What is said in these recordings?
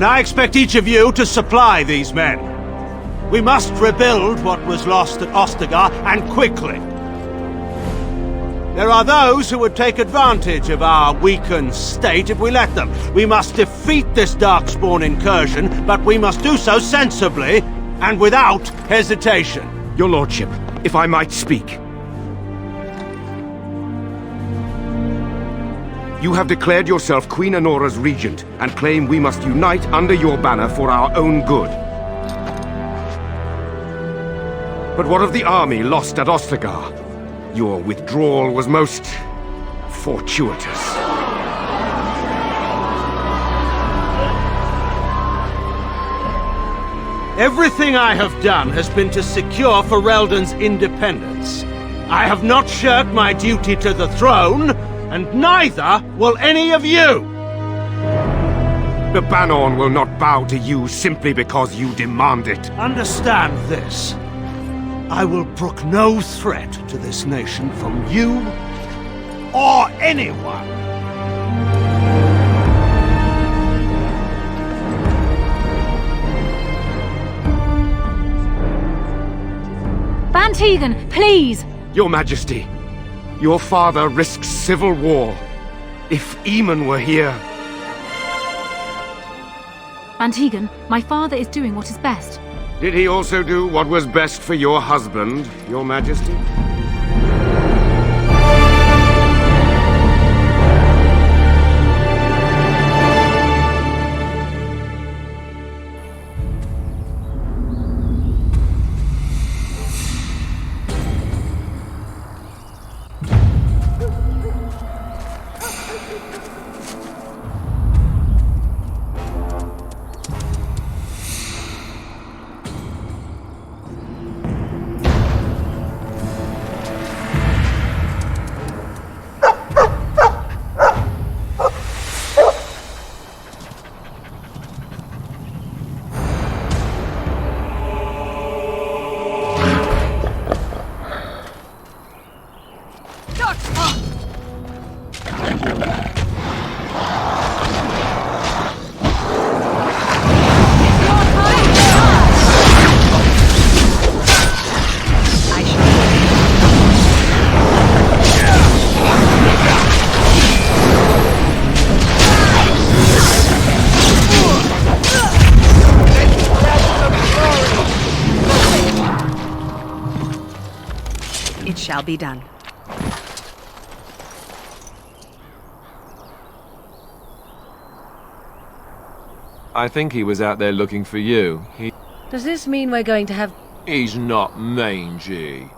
and I expect each of you to supply these men. We must rebuild what was lost at Ostagar, and quickly. There are those who would take advantage of our weakened state if we let them. We must defeat this Darkspawn incursion, but we must do so sensibly and without hesitation. Your lordship, if I might speak. You have declared yourself Queen Anora's regent, and claim we must unite under your banner for our own good. But what of the army lost at Ostagar? Your withdrawal was most fortuitous. Everything I have done has been to secure Ferelden's independence. I have not shirked my duty to the throne, and neither will any of you! The Bannorn will not bow to you simply because you demand it. Understand this. I will brook no threat to this nation from you or anyone. Van Tegan, please! Your Majesty, your father risks civil war. If Eamon were here... Van Tegan, my father is doing what is best. Did he also do what was best for your husband, Your Majesty? It shall be done. I think he was out there looking for you. Does this mean we're going to have... He's not mangy.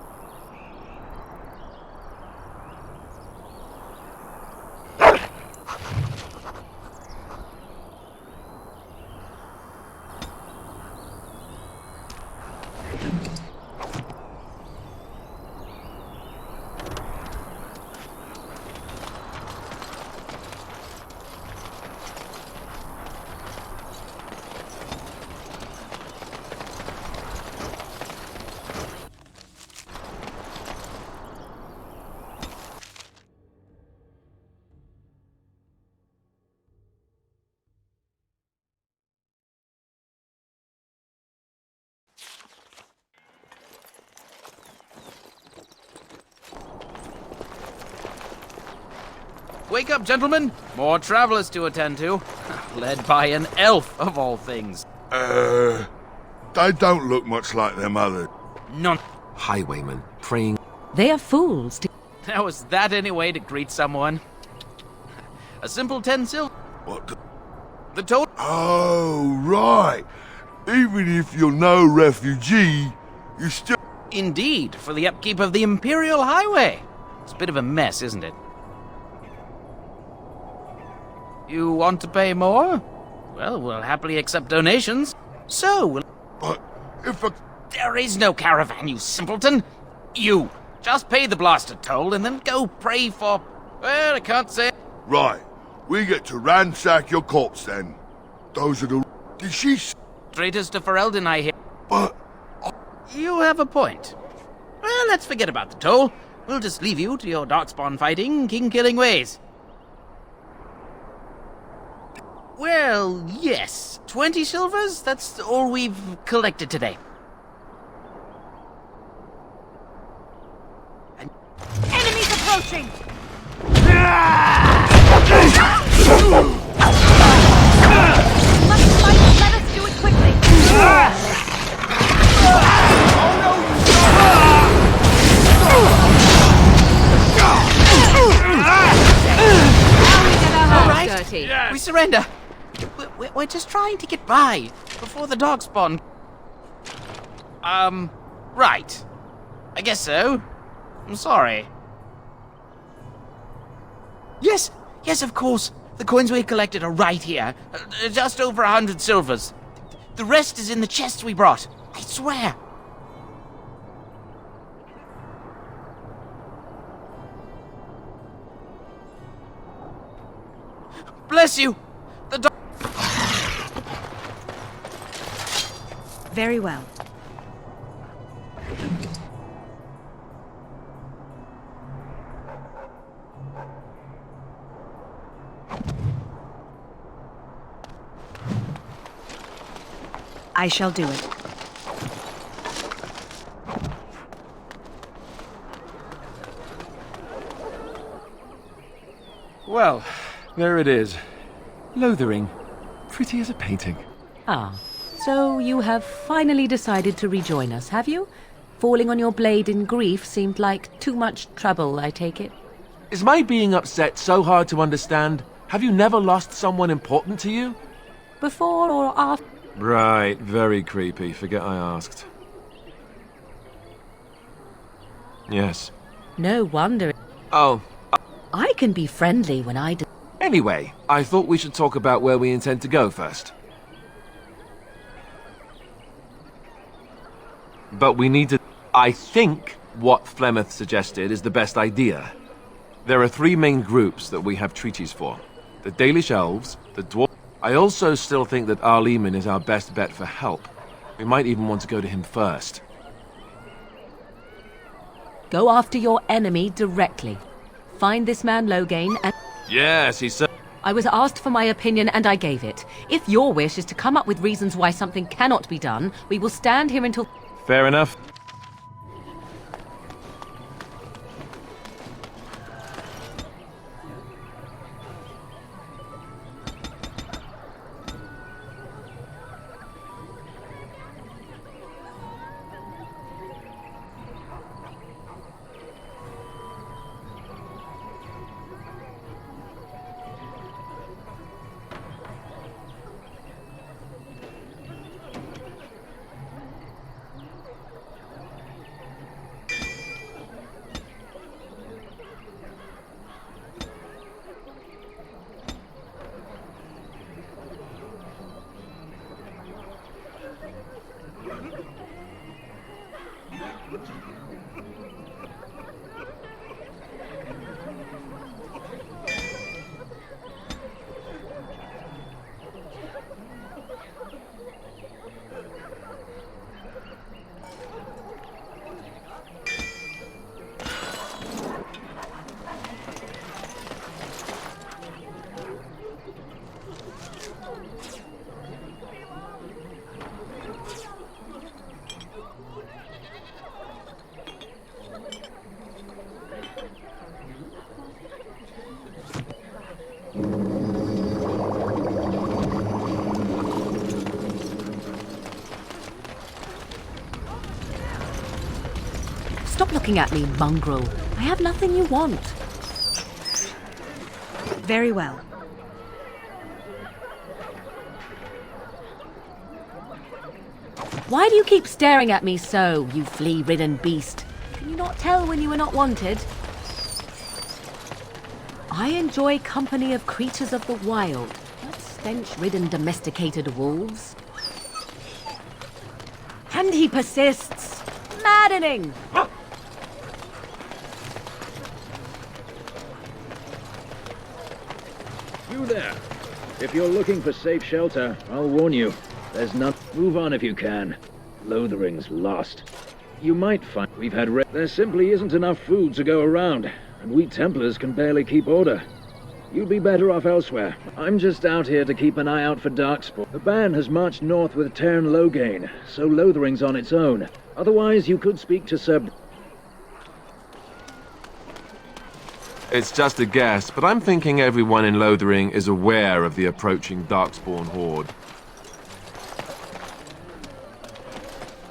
Wake up, gentlemen! More travelers to attend to. Led by an elf, of all things. They don't look much like them others. None. Highwaymen, praying... They are fools to... How is that any way to greet someone? A simple 10 silver. What The total. Oh, right. Even if you're no refugee, you still... Indeed, for the upkeep of the Imperial Highway. It's a bit of a mess, isn't it? You want to pay more? Well, we'll happily accept donations. So, we'll... But if a... There is no caravan, you simpleton! You! Just pay the blasted toll and then go pray for... Well, I can't say... Right. We get to ransack your corpse then. Those are the... Did she... Traitors to Ferelden, I hear. But... You have a point. Well, let's forget about the toll. We'll just leave you to your darkspawn fighting, king-killing ways. Well, yes. 20 silvers? That's all we've collected today. Enemies approaching! Let us do it quickly! Dirty. We surrender. We're just trying to get by before the dog spawn. Right. I guess so. I'm sorry. Yes, of course. The coins we collected are right here. Just over 100 silvers. The rest is in the chests we brought. I swear. Bless you. The dog. Very well. I shall do it. Well, there it is. Lothering. Pretty as a painting. Ah, so you have finally decided to rejoin us, have you? Falling on your blade in grief seemed like too much trouble, I take it. Is my being upset so hard to understand? Have you never lost someone important to you? Before or after? Right, very creepy. Forget I asked. Yes. No wonder. Oh, I can be friendly when I do. anyway, I thought we should talk about where we intend to go first. But we need to... I think what Flemeth suggested is the best idea. There are 3 main groups that we have treaties for. The Dalish Elves, the Dwarves... I also still think that Arleman is our best bet for help. We might even want to go to him first. Go after your enemy directly. Find this man Loghain and... Yes, he's so... I was asked for my opinion and I gave it. If your wish is to come up with reasons why something cannot be done, we will stand here until... Fair enough. Stop looking at me, mongrel. I have nothing you want. Very well. Why do you keep staring at me so, you flea-ridden beast? Can you not tell when you are not wanted? I enjoy company of creatures of the wild, not stench-ridden domesticated wolves. And he persists. Maddening! You there. If you're looking for safe shelter, I'll warn you. There's none. Move on if you can. Lothering's lost. You might find we've had there simply isn't enough food to go around, and we Templars can barely keep order. You'd be better off elsewhere. I'm just out here to keep an eye out for Darkspawn. The band has marched north with Tairn Loghain, so Lothering's on its own. Otherwise, you could speak to Sir... It's just a guess, but I'm thinking everyone in Lothering is aware of the approaching Darkspawn horde.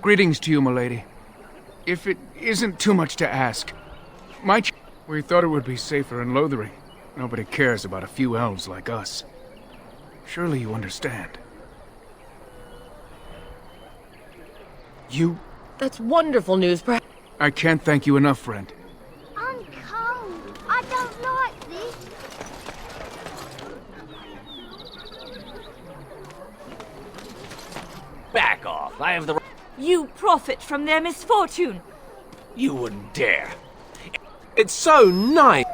Greetings to you, milady. If it isn't too much to ask, we thought it would be safer in Lothering. Nobody cares about a few elves like us. Surely you understand. You... That's wonderful news, I can't thank you enough, friend. I'm cold. I don't like this. Back off. I have the... You profit from their misfortune. You wouldn't dare. It's so nice!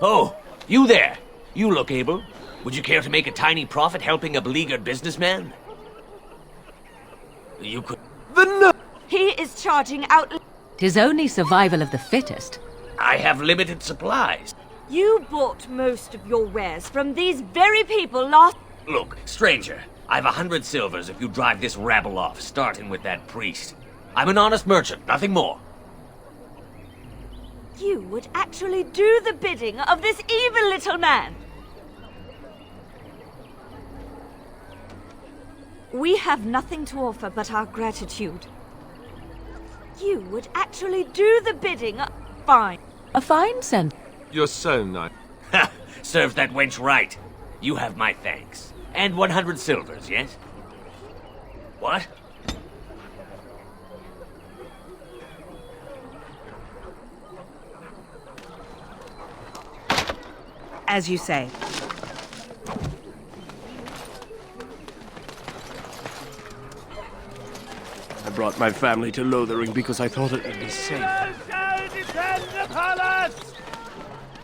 Oh, you there. You look able. Would you care to make a tiny profit helping a beleaguered businessman? You could... He is charging out... 'Tis only survival of the fittest. I have limited supplies. You bought most of your wares from these very people last... Look, stranger, I've 100 silvers if you drive this rabble off, starting with that priest. I'm an honest merchant, nothing more. You would actually do the bidding of this evil little man. We have nothing to offer but our gratitude. You would actually do the bidding of... Fine. A fine scent. You're so nice. Ha! Serves that wench right. You have my thanks. And 100 silvers, yes? What? As you say. I brought my family to Lothering because I thought it would be safe. Depend upon us!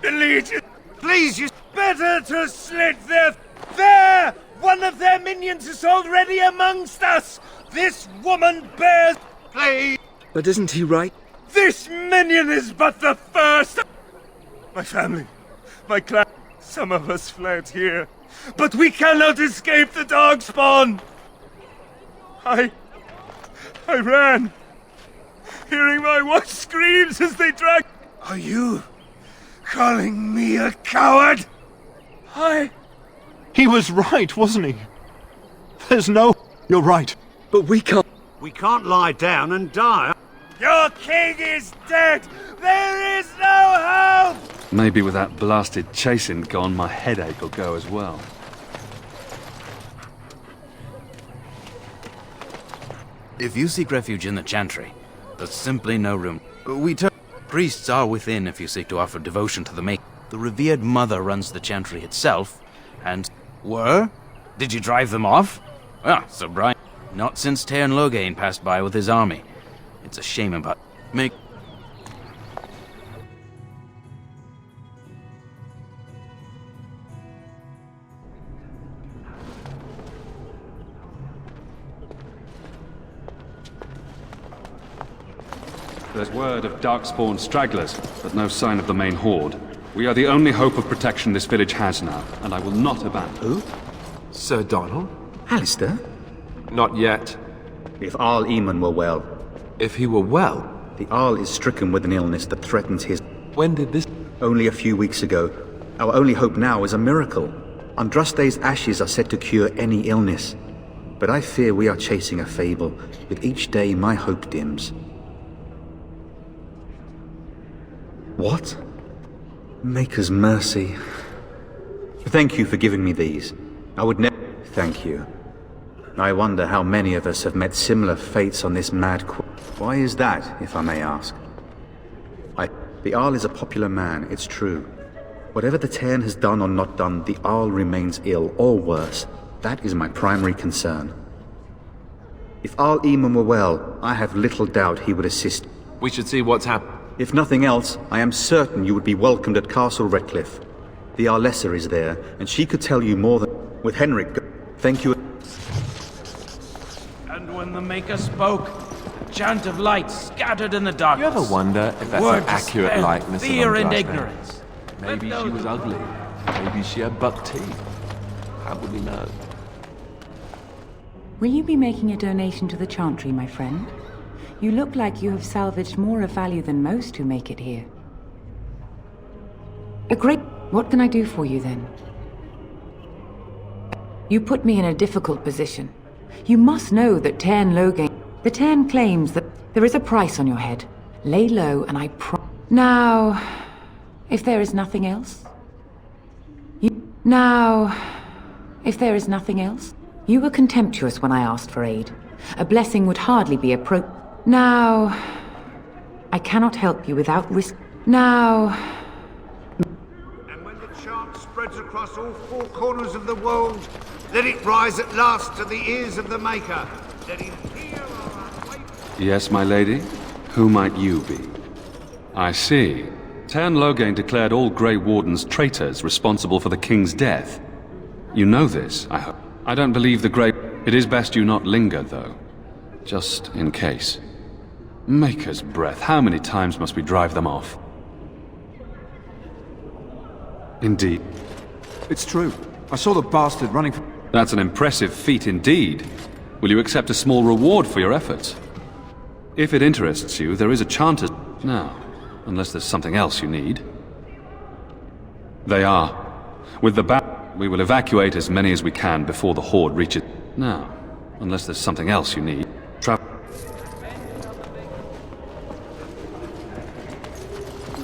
The Legion! Please, you... Better to slit their... There! One of their minions is already amongst us! This woman bears... Please! But isn't he right? This minion is but the first... My family, my clan, some of us fled here, but we cannot escape the Darkspawn! I ran, hearing my wife's screams as they dragged... Are you calling me a coward? He was right, wasn't he? There's no... You're right. But we can't... We can't lie down and die. Your king is dead! There is no hope! Maybe with that blasted chasing gone, my headache will go as well. If you seek refuge in the Chantry, there's simply no room. Priests are within if you seek to offer devotion to the Maker. The revered mother runs the Chantry itself, and... Were? Did you drive them off? Ah, Sir Brian. Not since Tairn Loghain passed by with his army. It's a shame about... There's word of Darkspawn stragglers, but no sign of the main horde. We are the only hope of protection this village has now, and I will not abandon. Who? Sir Donald? Alistair? Not yet. If Arl Eamon were well. If he were well? The Arl is stricken with an illness that threatens his... When did this... Only a few weeks ago. Our only hope now is a miracle. Andraste's ashes are said to cure any illness. But I fear we are chasing a fable. With each day, my hope dims. What? Maker's mercy. Thank you for giving me these. I would never... Thank you. I wonder how many of us have met similar fates on this mad Why is that, if I may ask? The Arl is a popular man, it's true. Whatever the Tairn has done or not done, the Arl remains ill, or worse. That is my primary concern. If Arl Eamon were well, I have little doubt he would assist. We should see what's happened. If nothing else, I am certain you would be welcomed at Castle Redcliffe. The Arlessa is there, and she could tell you more than... With Henrik, thank you. And when the Maker spoke, a chant of light scattered in the darkness. You ever wonder if that's an accurate likeness of fear and Andraste? ignorance. Maybe she was ugly. Maybe she had buck teeth. How would we know? Will you be making a donation to the Chantry, my friend? You look like you have salvaged more of value than most who make it here. A great... What can I do for you, then? You put me in a difficult position. You must know that Tairn Loghain... The Tairn claims that there is a price on your head. Lay low, and I Now... If there is nothing else... If there is nothing else... You were contemptuous when I asked for aid. A blessing would hardly be Now... I cannot help you without risk... Now... And when the chant spreads across all four corners of the world, let it rise at last to the ears of the Maker. Let him hear our wait. Yes, my lady? Who might you be? I see. Tairn Loghain declared all Grey Wardens traitors responsible for the King's death. You know this, I hope. I don't believe the Grey... It is best you not linger, though. Just in case. Maker's breath, how many times must we drive them off? Indeed. It's true. I saw the bastard running from... That's an impressive feat indeed. Will you accept a small reward for your efforts? If it interests you, there is a chanter... Now, unless there's something else you need. They are. With the we will evacuate as many as we can before the Horde reaches... Now, unless there's something else you need.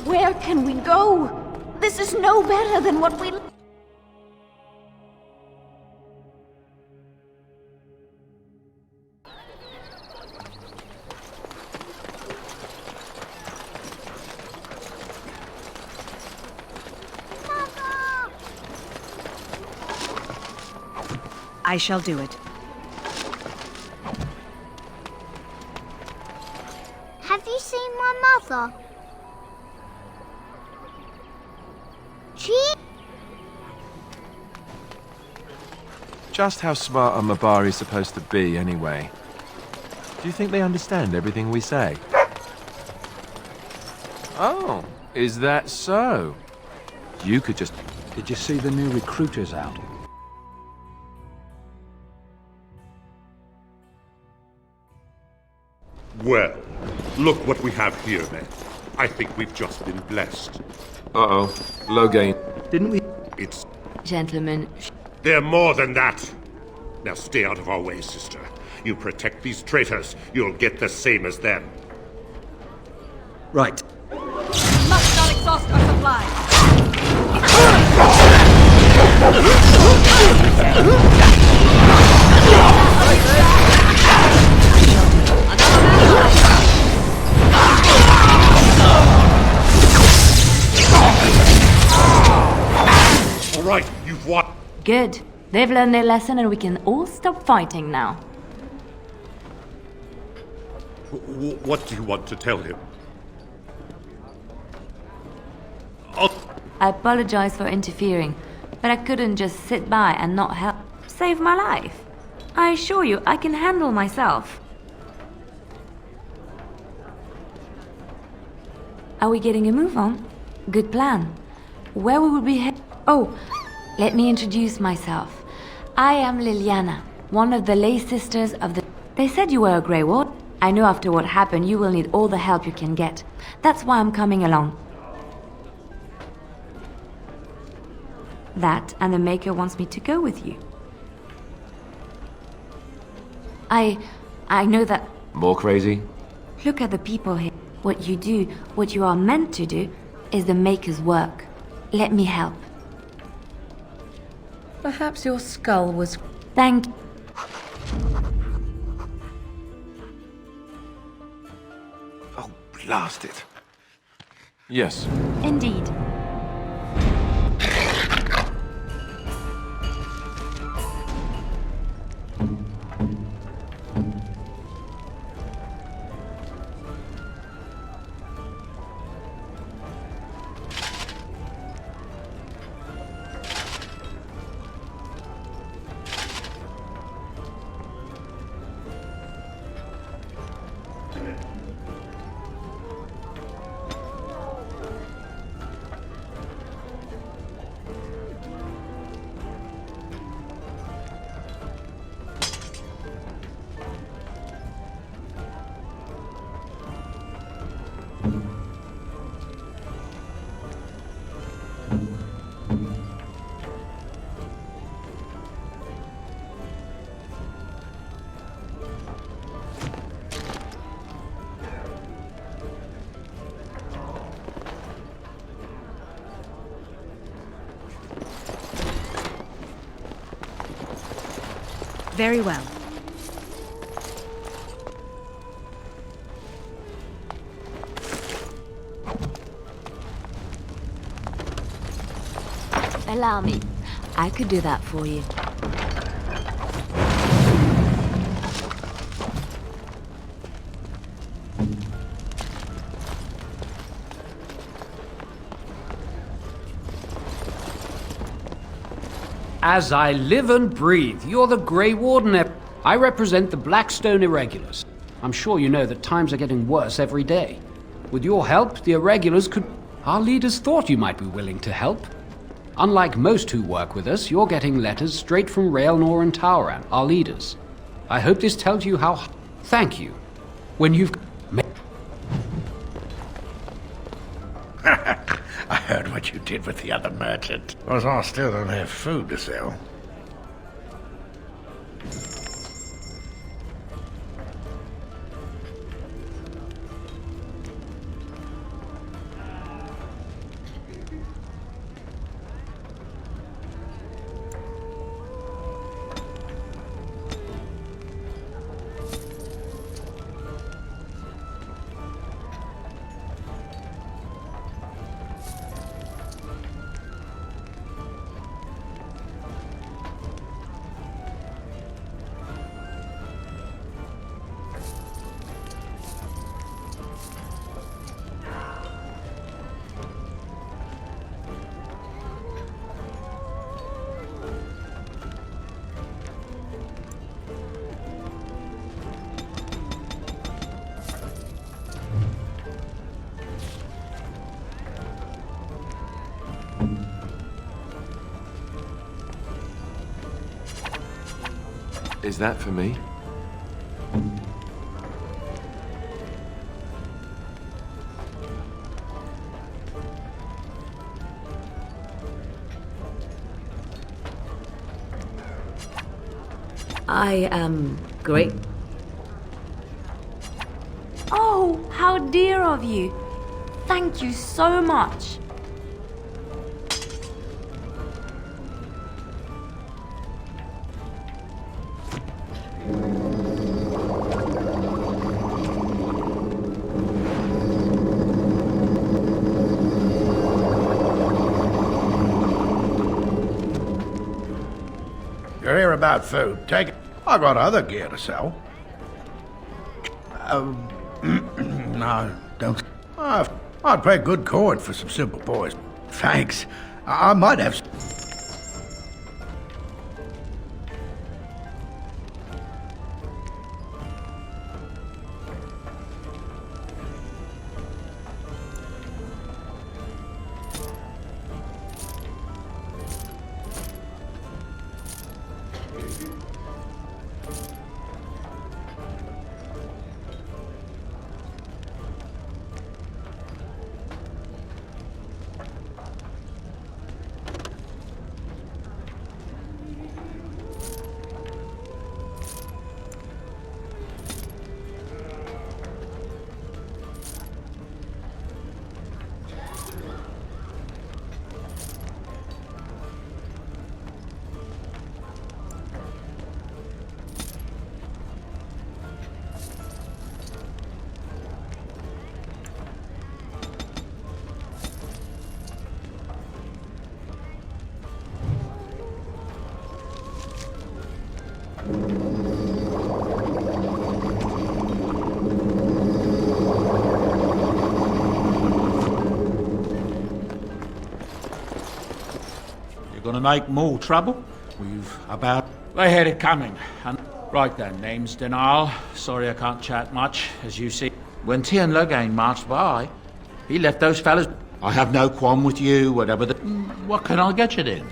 Where can we go? This is no better than what we... I shall do it. Have you seen my mother? Just how smart are Mabari supposed to be, anyway? Do you think they understand everything we say? Oh, is that so? You could just... Did you see the new recruiters out? Well, look what we have here, then. I think we've just been blessed. Uh-oh. Loghain. Didn't we? It's... Gentlemen... They're more than that! Now stay out of our way, sister. You protect these traitors, you'll get the same as them. Right. Must not exhaust our supply! All right, you've won. Good. They've learned their lesson and we can all stop fighting now. What do you want to tell him? I apologize for interfering, but I couldn't just sit by and not help save my life. I assure you, I can handle myself. Are we getting a move on? Good plan. Where we will be heading? Oh, let me introduce myself. I am Liliana, one of the lay sisters of the... They said you were a Grey Ward. I know after what happened you will need all the help you can get. That's why I'm coming along. That, and the Maker wants me to go with you. I know that... More crazy? Look at the people here. What you do, what you are meant to do, is the Maker's work. Let me help. Perhaps your skull was... Thank you. Oh, blast it. Yes. Indeed. Very well. Allow me. I could do that for you. As I live and breathe, you're the Grey Warden. I represent the Blackstone Irregulars. I'm sure you know that times are getting worse every day. With your help, the Irregulars could... Our leaders thought you might be willing to help. Unlike most who work with us, you're getting letters straight from Raelnor and Tauran, our leaders. I hope this tells you how... Thank you. When you've... I heard what you did with the other merchant. Because I still don't have food to sell. Is that for me? I am great. Oh, how dear of you. Thank you so much. You're here about food. Take it. I got other gear to sell. No, don't. I'd pay good coin for some simple boys. Thanks. I might have. Gonna make more trouble? We've about... They had it coming. And right then, name's Denal. Sorry I can't chat much, as you see. When Tien Logain marched by, he left those fellas... I have no qualm with you, whatever the... What can I get you then?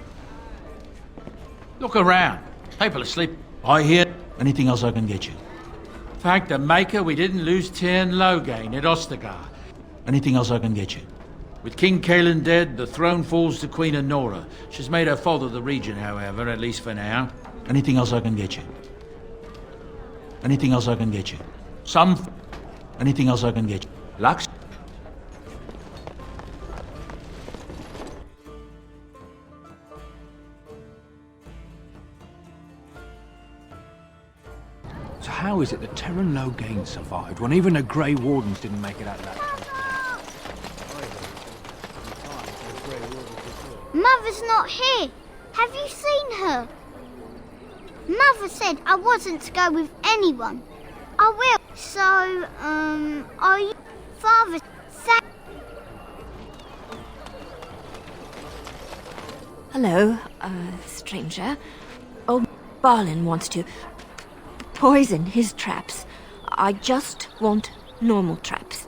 Look around. People asleep. I hear anything else I can get you. Thank the Maker we didn't lose Tien Logain at Ostagar. Anything else I can get you? With King Kalen dead, the throne falls to Queen Anora. She's made her father the regent, however, at least for now. Anything else I can get you? Anything else I can get you? Anything else I can get you? Lux? So how is it that Teron Loghain survived when even the Grey Wardens didn't make it out of that? Mother's not here. Have you seen her? Mother said I wasn't to go with anyone. I will. So, are you... Father... Hello, stranger. Old Balin wants to poison his traps. I just want normal traps.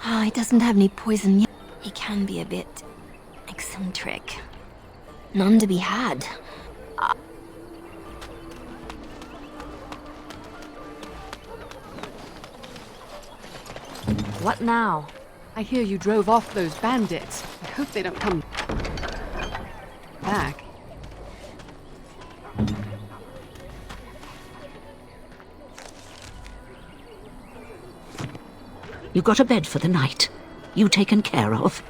He doesn't have any poison yet. He can be a bit eccentric. None to be had. What now? I hear you drove off those bandits. I hope they don't come back. You got a bed for the night? You taken care of?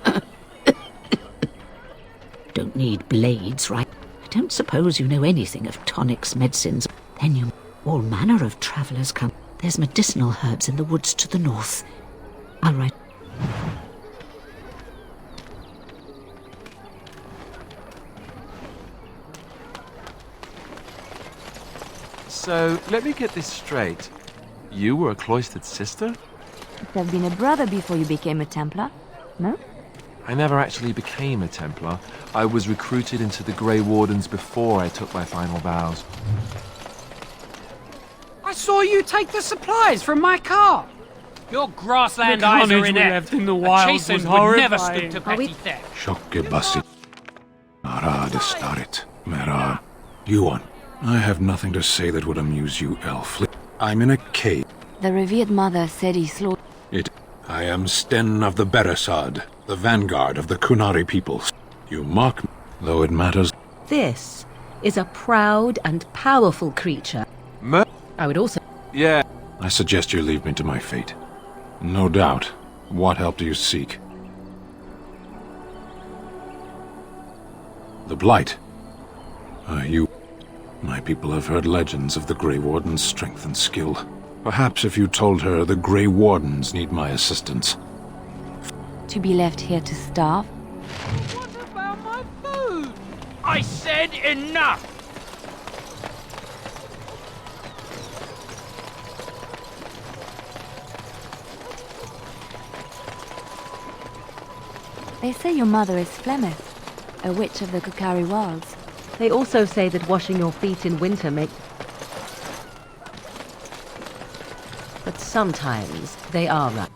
Don't need blades, right? I don't suppose you know anything of tonics, medicines. Then you... All manner of travellers come. There's medicinal herbs in the woods to the north. All right. So, let me get this straight. You were a cloistered sister? You have been a brother before you became a Templar, no? I never actually became a Templar. I was recruited into the Grey Wardens before I took my final vows. I saw you take the supplies from my car. Your grassland eyes are inept. In the wilds was horrifying. Would never stoop to petty theft. Shokke basi. Arad starit. Merad. Yuan. I have nothing to say that would amuse you, elf. I'm in a cave. The revered mother said he slaughtered... I am Sten of the Beresad, the vanguard of the Kunari peoples. You mock me, though it matters. This is a proud and powerful creature. I would also... Yeah. I suggest you leave me to my fate. No doubt. What help do you seek? The Blight. You... My people have heard legends of the Grey Warden's strength and skill. Perhaps if you told her the Grey Wardens need my assistance. To be left here to starve? What about my food? I said enough! They say your mother is Flemeth, a witch of the Kukari Wilds. They also say that washing your feet in winter makes... But sometimes they are right.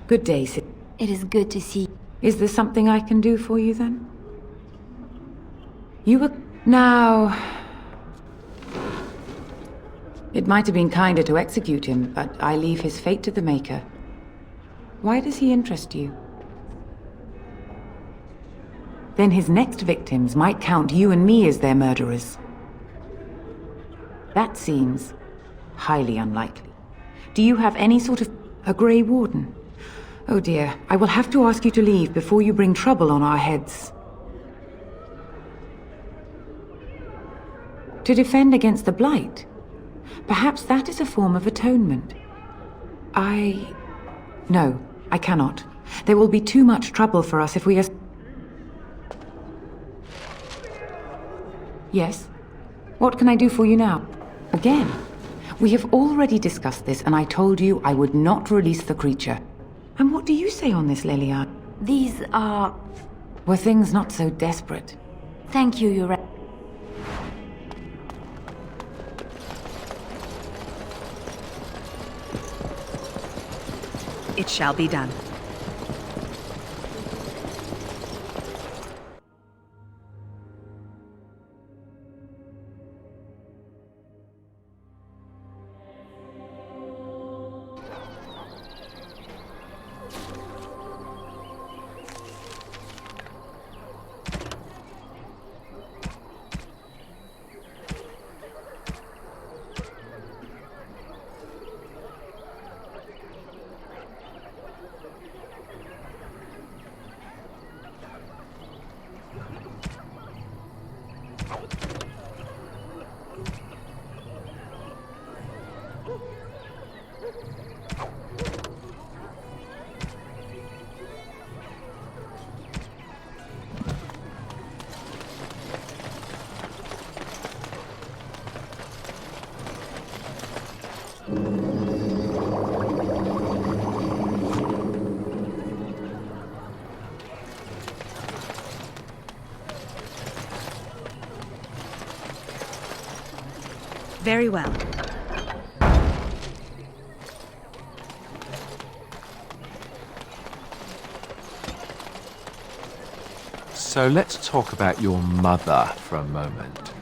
Good day, Sid. It is good to see you. Is there something I can do for you, then? You were... Now... It might have been kinder to execute him, but I leave his fate to the Maker. Why does he interest you? Then his next victims might count you and me as their murderers. That seems highly unlikely. Do you have any sort of... a Grey Warden? Oh dear, I will have to ask you to leave before you bring trouble on our heads. To defend against the Blight? Perhaps that is a form of atonement. No, I cannot. There will be too much trouble for us if we are... Yes? What can I do for you now? Again? We have already discussed this, and I told you I would not release the creature. And what do you say on this, Lelian? These are... Were things not so desperate? Thank you, Your... It shall be done. Very well. So let's talk about your mother for a moment.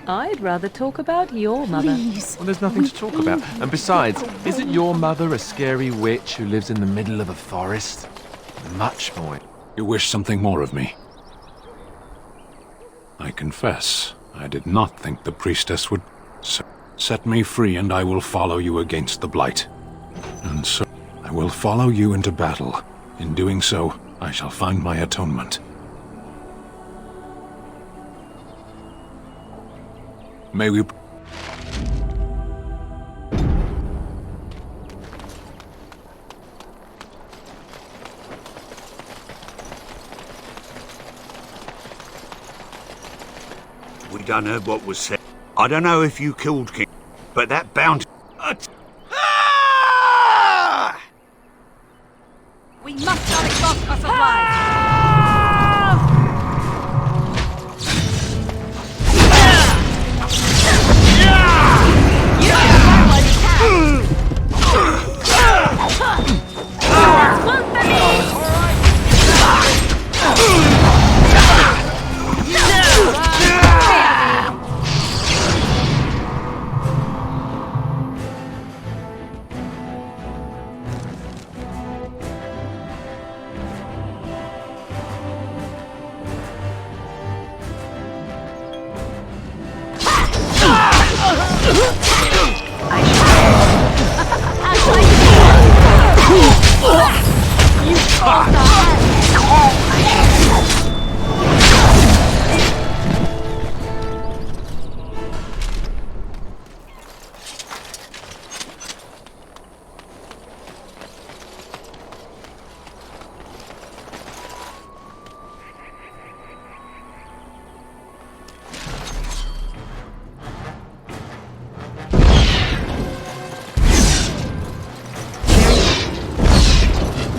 I'd rather talk about your mother. Well, there's nothing to talk about. And besides, isn't your mother a scary witch who lives in the middle of a forest? Much more. You wish something more of me? I confess, I did not think the priestess would set me free, and I will follow you against the Blight. And so, I will follow you into battle. In doing so, I shall find my atonement. May we... We done heard what was said. I don't know if you killed King, but that bounty... We must not exhaust our supplies!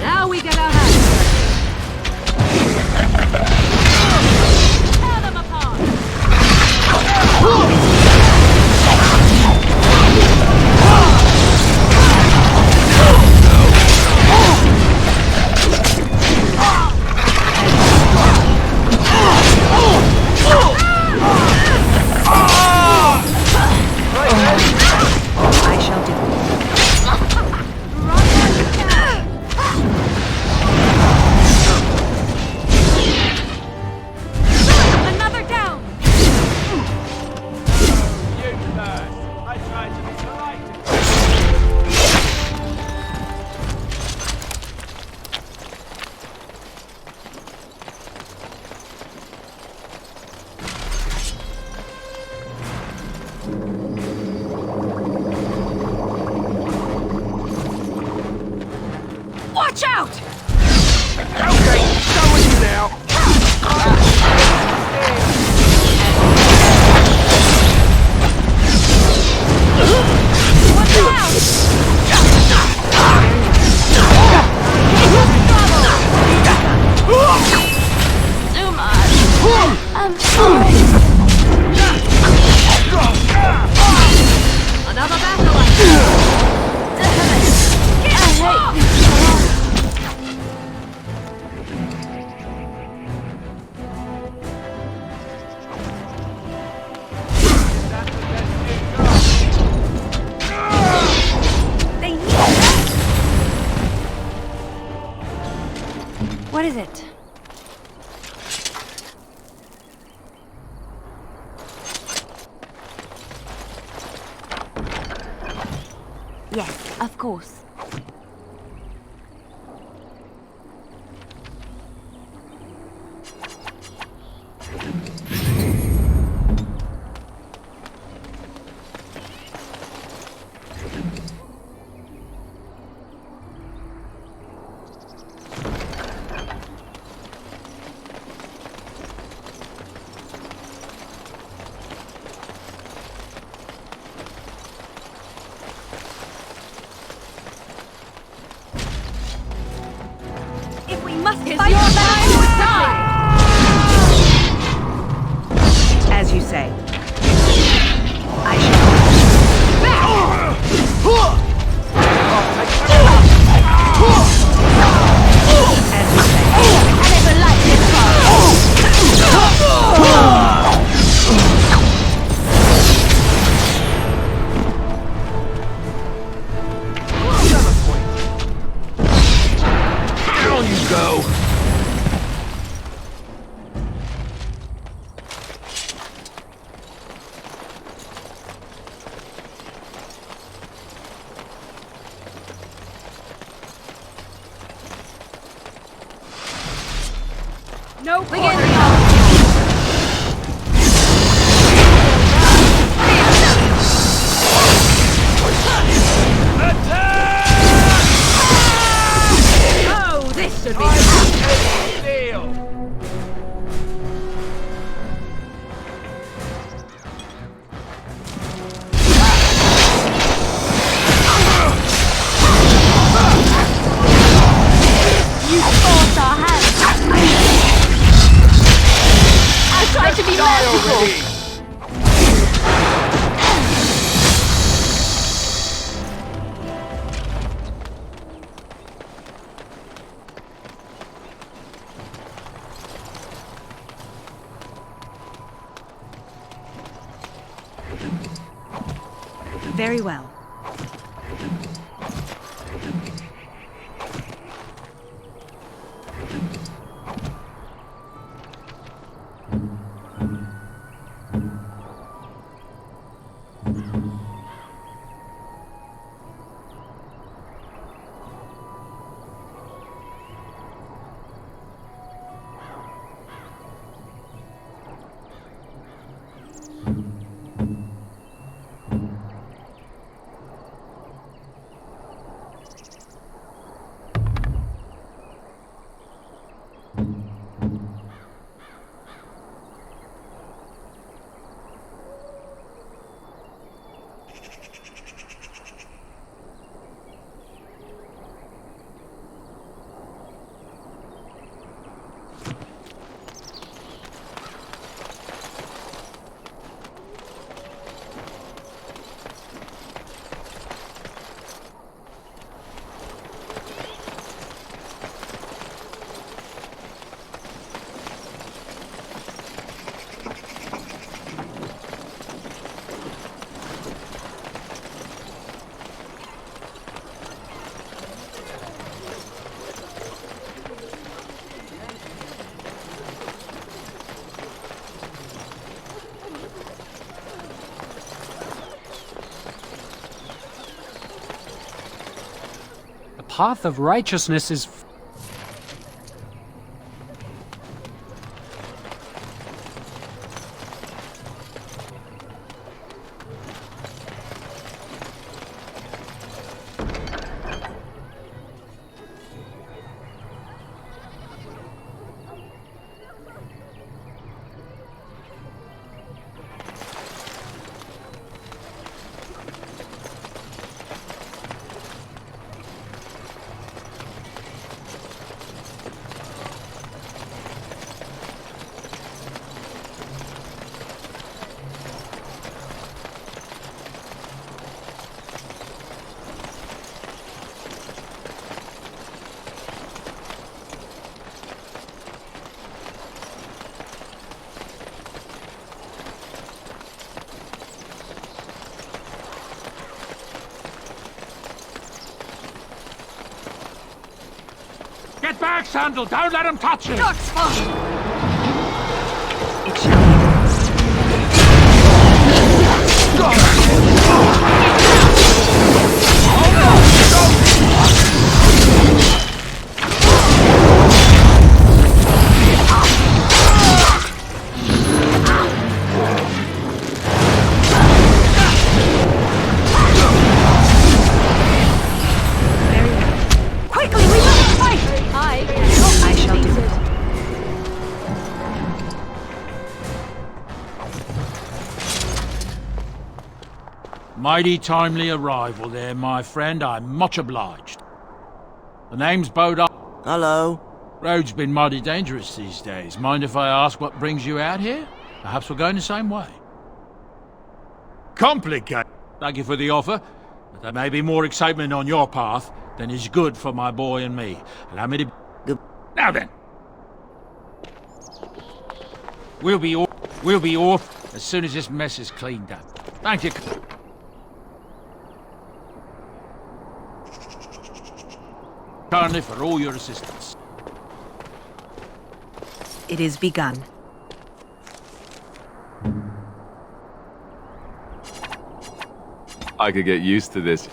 Now we get our hands tear them apart! I shall do it. Another down! I tried to be polite. Watch out! Okay, done with you now. I'm sorry. Another battle. I hate is it? Yes, of course. As you say. Down you go! No begin. Oh, this should be You forced our hands. I tried to be merciful. Very well. The path of righteousness is... Get back, Sandal! Don't let him touch you! That's fine! It shall be. Quickly, we must fight! I shall do it. Mighty timely arrival there, my friend. I'm much obliged. The name's Bodar. Hello. Road's been mighty dangerous these days. Mind if I ask what brings you out here? Perhaps we're going the same way. Complicated. Thank you for the offer, but there may be more excitement on your path than is good for my boy and me. Allow me to... Now then. We'll be off as soon as this mess is cleaned up. Thank you. Kindly for all your assistance. It is begun. I could get used to this.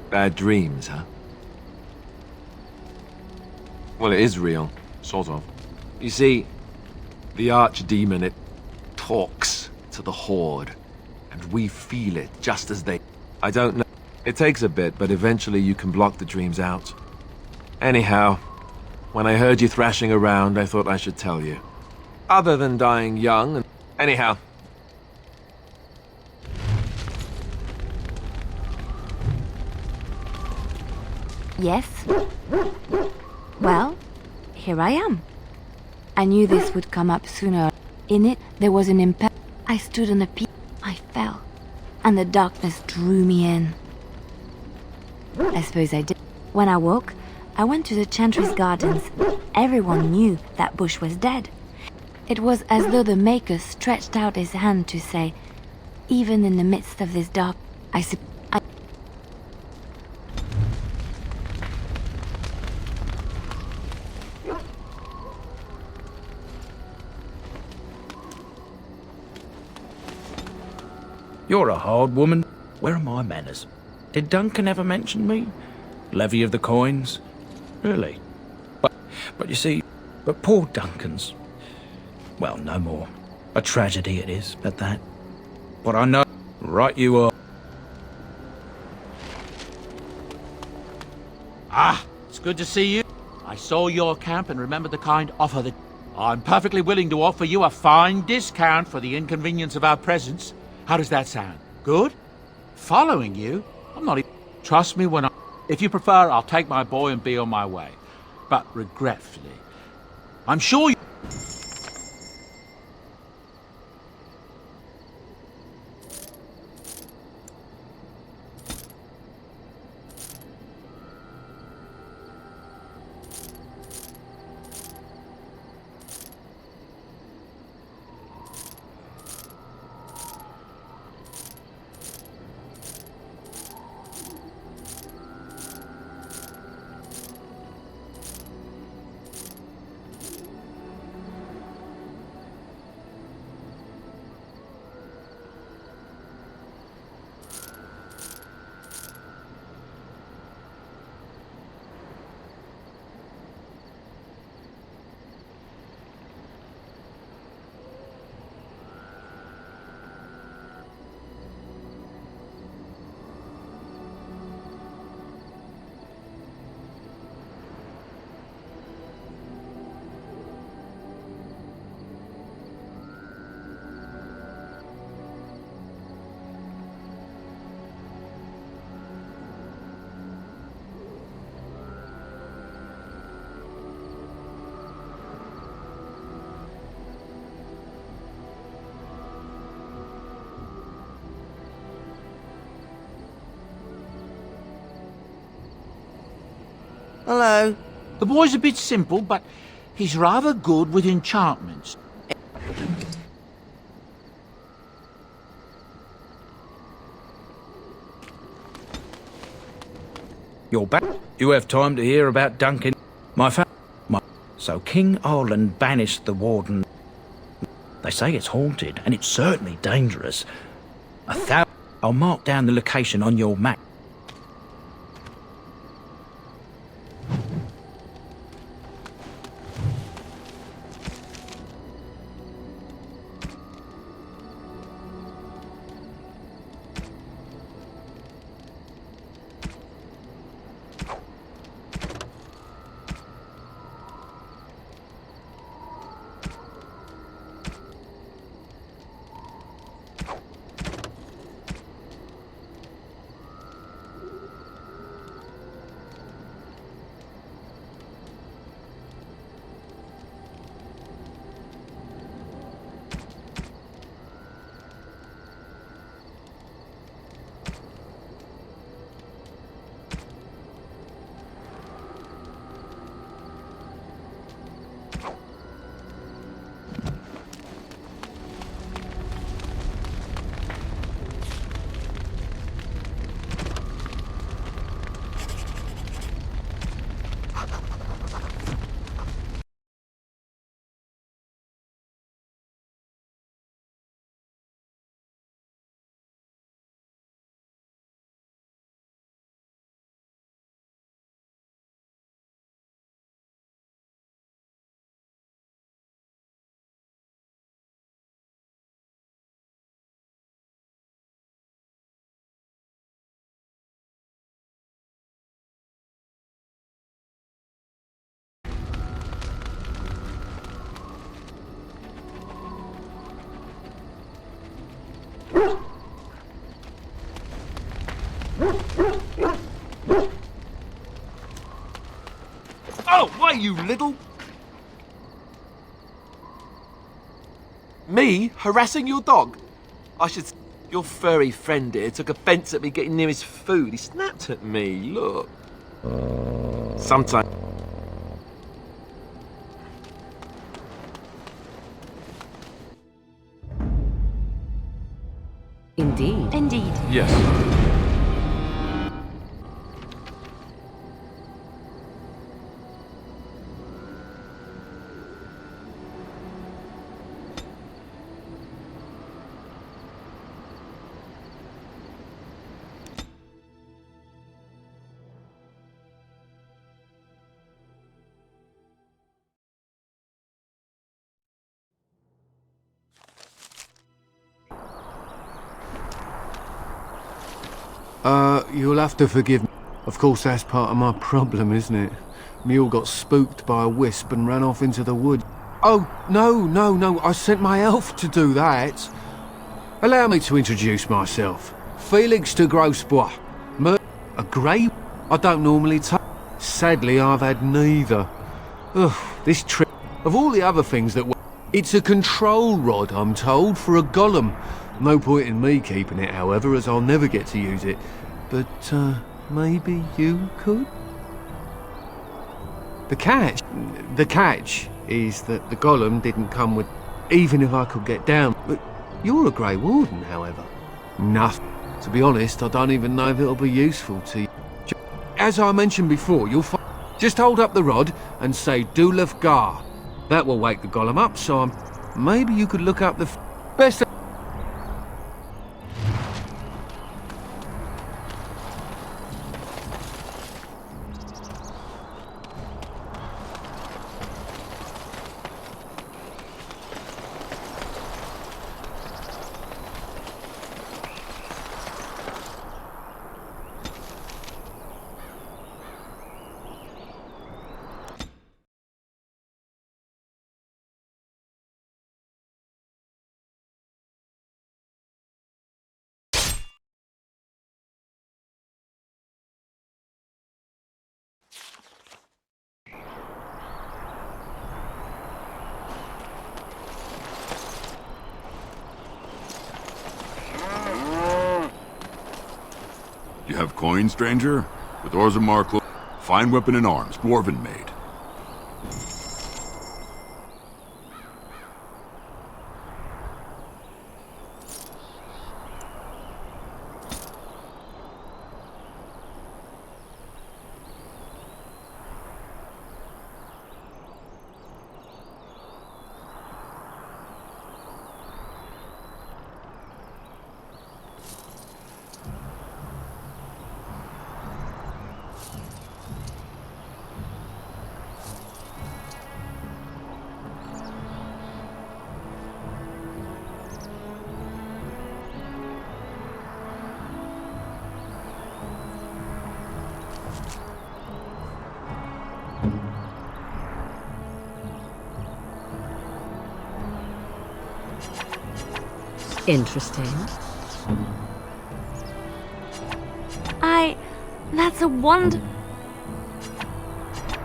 Bad dreams, huh? Well, it is real, sort of. You see, the archdemon, it talks to the Horde, and we feel it just as they... I don't know. It takes a bit, but eventually you can block the dreams out. Anyhow, when I heard you thrashing around, I thought I should tell you. Other than dying young, and... Anyhow... Yes? Well, here I am. I knew this would come up sooner. In it, there was an impel. I stood on a peak. I fell. And the darkness drew me in. I suppose I did. When I woke, I went to the Chantry's gardens. Everyone knew that Bush was dead. It was as though the Maker stretched out his hand to say, even in the midst of this dark, You're a hard woman. Where are my manners? Did Duncan ever mention me? Levy of the coins? Really? But you see, but poor Duncan's... Well, no more. A tragedy it is, at that. But I know... Right you are. Ah, it's good to see you. I saw your camp and remembered the kind offer that... I'm perfectly willing to offer you a fine discount for the inconvenience of our presence. How does that sound? Good? Following you? I'm not even... Trust me when I... If you prefer, I'll take my boy and be on my way. But regretfully, I'm sure you... Hello. The boy's a bit simple, but he's rather good with enchantments. You're back. You have time to hear about Duncan. So King Arland banished the warden. They say it's haunted, and it's certainly dangerous. I'll mark down the location on your map. Oh, why, you little... Me harassing your dog? I should... Your furry friend here took offence at me getting near his food. He snapped at me, look. Sometimes... Indeed. Indeed. Yes. You'll have to forgive me. Of course, that's part of my problem, isn't it? Mule got spooked by a wisp and ran off into the wood. Oh, no, I sent my elf to do that. Allow me to introduce myself. Felix de Grosbois. A grey... I don't normally take... Sadly, I've had neither. Ugh, this trick... Of all the other things that... It's a control rod, I'm told, for a golem. No point in me keeping it, however, as I'll never get to use it. But, maybe you could? The catch is that the golem didn't come with... Even if I could get down. But you're a Grey Warden, however. Nothing. To be honest, I don't even know if it'll be useful to you. As I mentioned before, you'll find... Just hold up the rod and say Dulaf Gar. That will wake the golem up, so maybe you could look up the... Best... You have coin, stranger? With Orzammar Fine weapon and arms, dwarven made. Interesting. That's a wonder...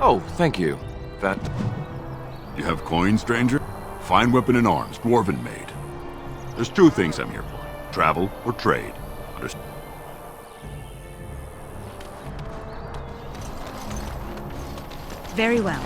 Oh, thank you. That... You have coin, stranger? Fine weapon and arms, dwarven made. There's two things I'm here for. Travel or trade. Understand? Very well.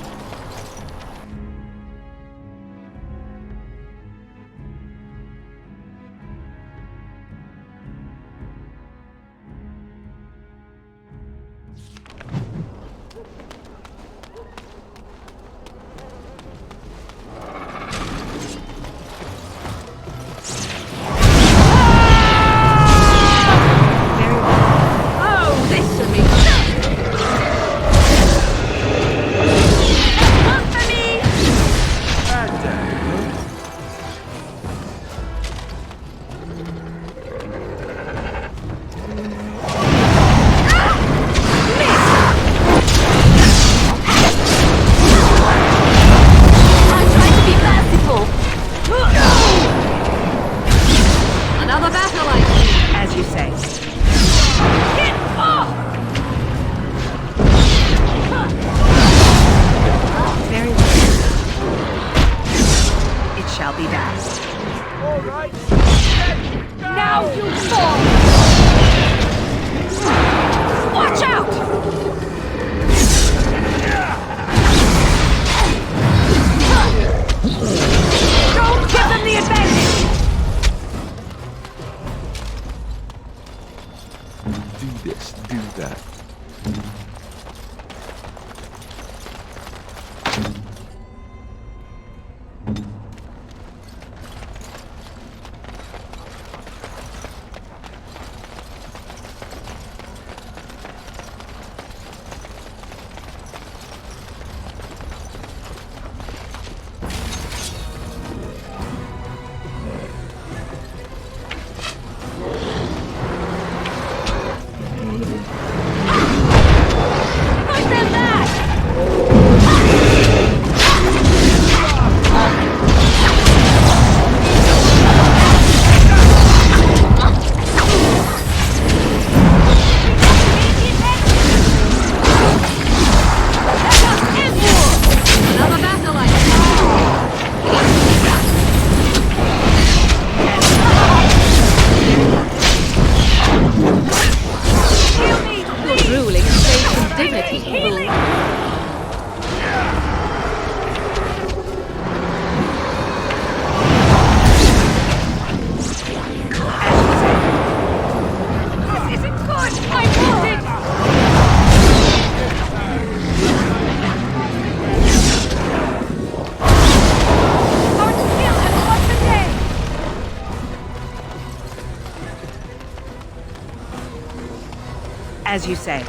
As you say.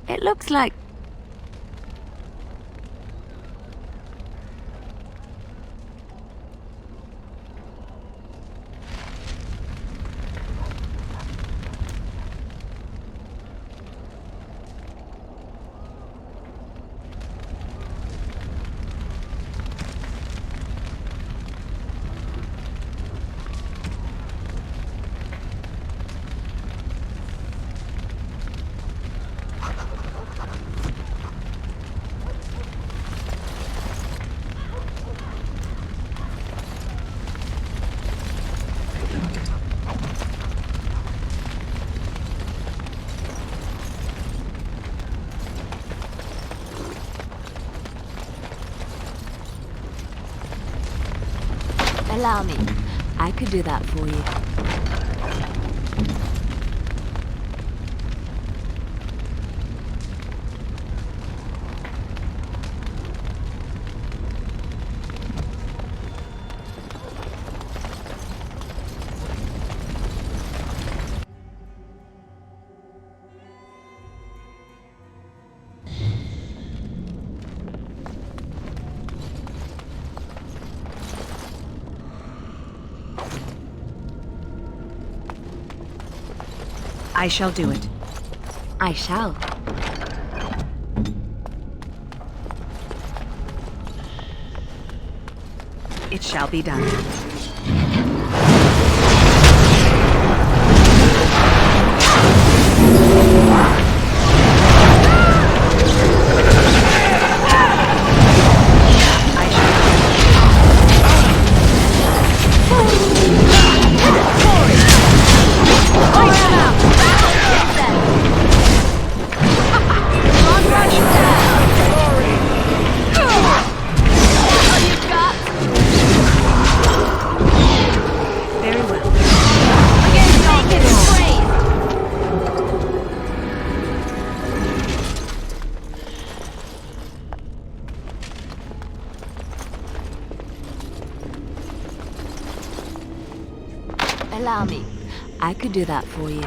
It looks like... Allow me. I could do that for you. I shall do it. I shall. It shall be done. Allow me. I could do that for you.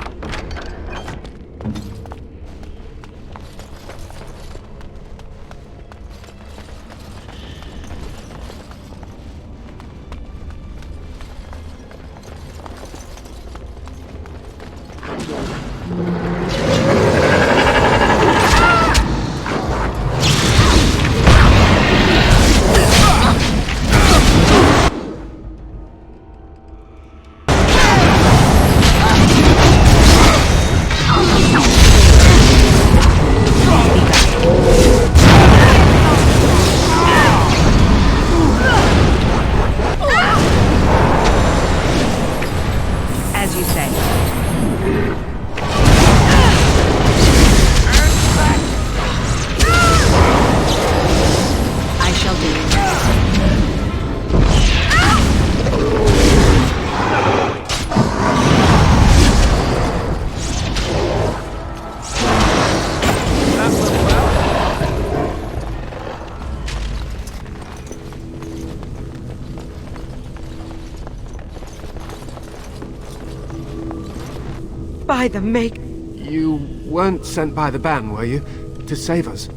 By the make... You weren't sent by the ban, were you? To save us?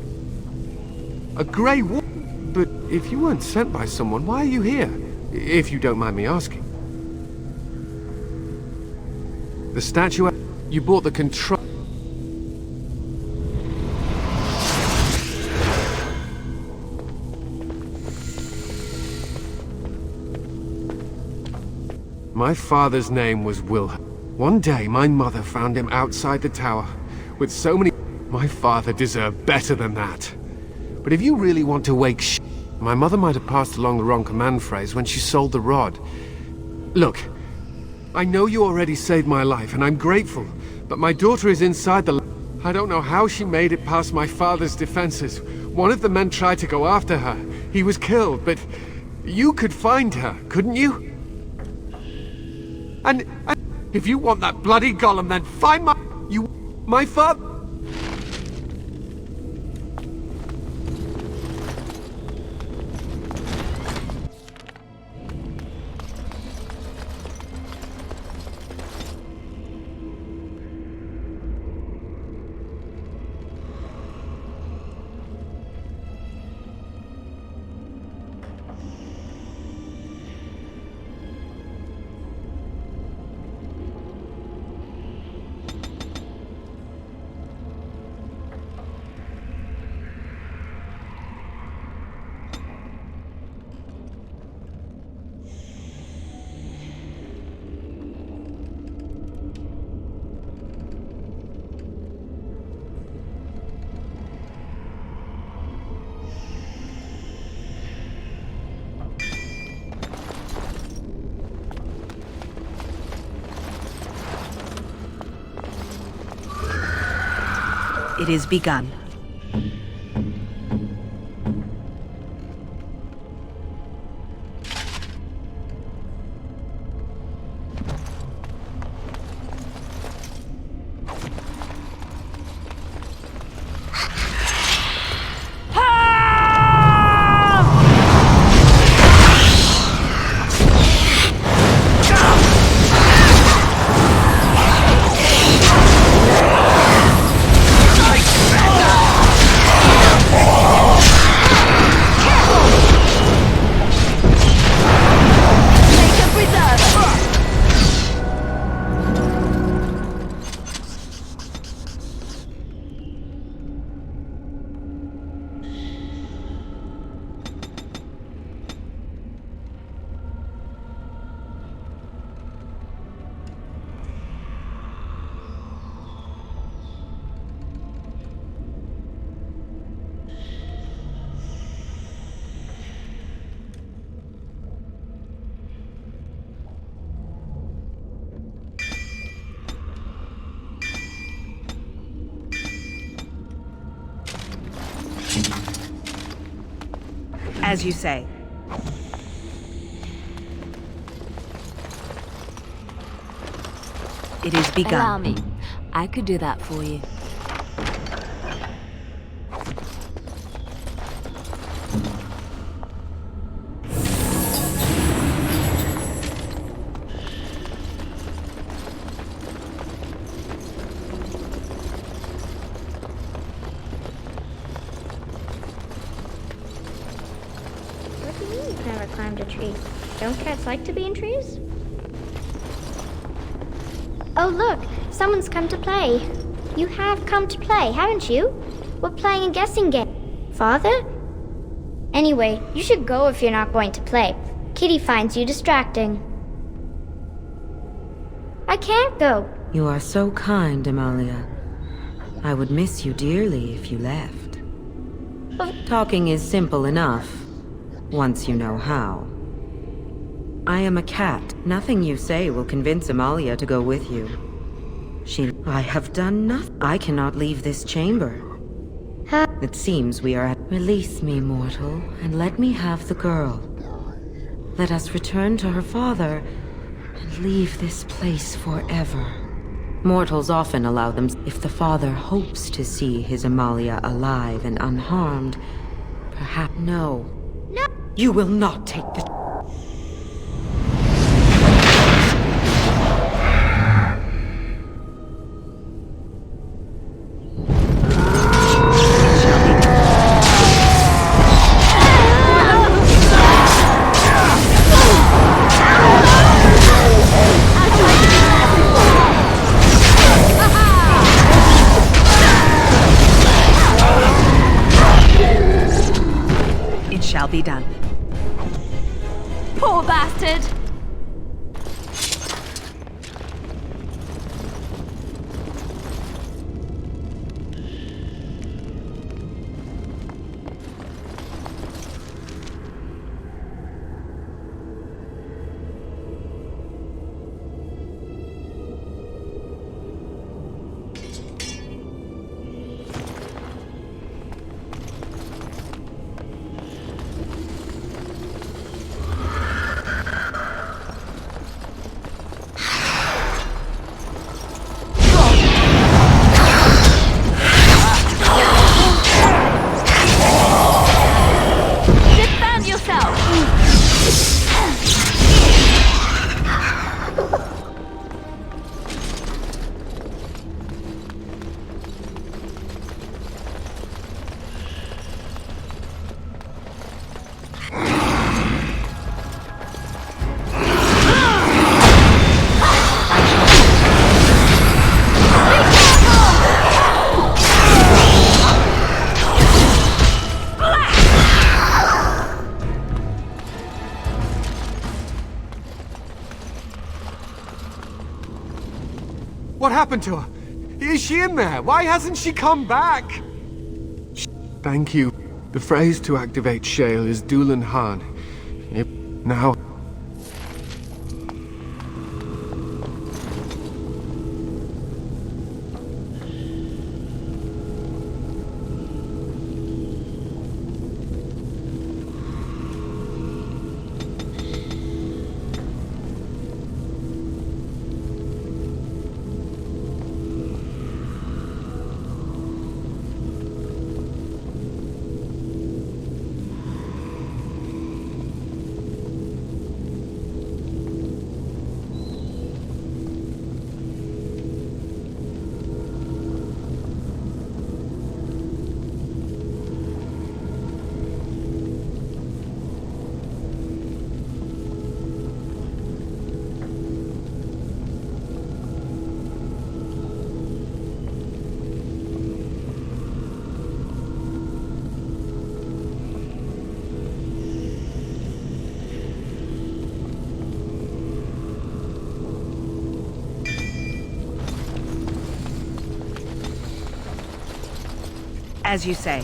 A Grey Warden? But if you weren't sent by someone, why are you here? If you don't mind me asking. The statue... You bought the control... My father's name was Wilhelm. One day, my mother found him outside the tower, with so many... My father deserved better than that. But if you really want to wake my mother might have passed along the wrong command phrase when she sold the rod. Look, I know you already saved my life, and I'm grateful, but my daughter is inside the... I don't know how she made it past my father's defenses. One of the men tried to go after her. He was killed, but you could find her, couldn't you? And if you want that bloody golem, then find my father... It is begun. As you say. It is begun. Allow me. I could do that for you. What do you mean you've never climbed a tree? Don't cats like to be in trees? Oh look, someone's come to play. You have come to play, haven't you? We're playing a guessing game. Father? Anyway, you should go if you're not going to play. Kitty finds you distracting. I can't go. You are so kind, Amalia. I would miss you dearly if you left. Talking is simple enough, once you know how. I am a cat. Nothing you say will convince Amalia to go with you. I have done nothing. I cannot leave this chamber. It seems we are at... Release me, mortal, and let me have the girl. Let us return to her father and leave this place forever. Mortals often allow them... If the father hopes to see his Amalia alive and unharmed, perhaps... No. No! You will not take the... Shall be done. Poor bastard! What happened to her? Is she in there? Why hasn't she come back? Thank you. The phrase to activate Shale is Dulan Han. Now... As you say.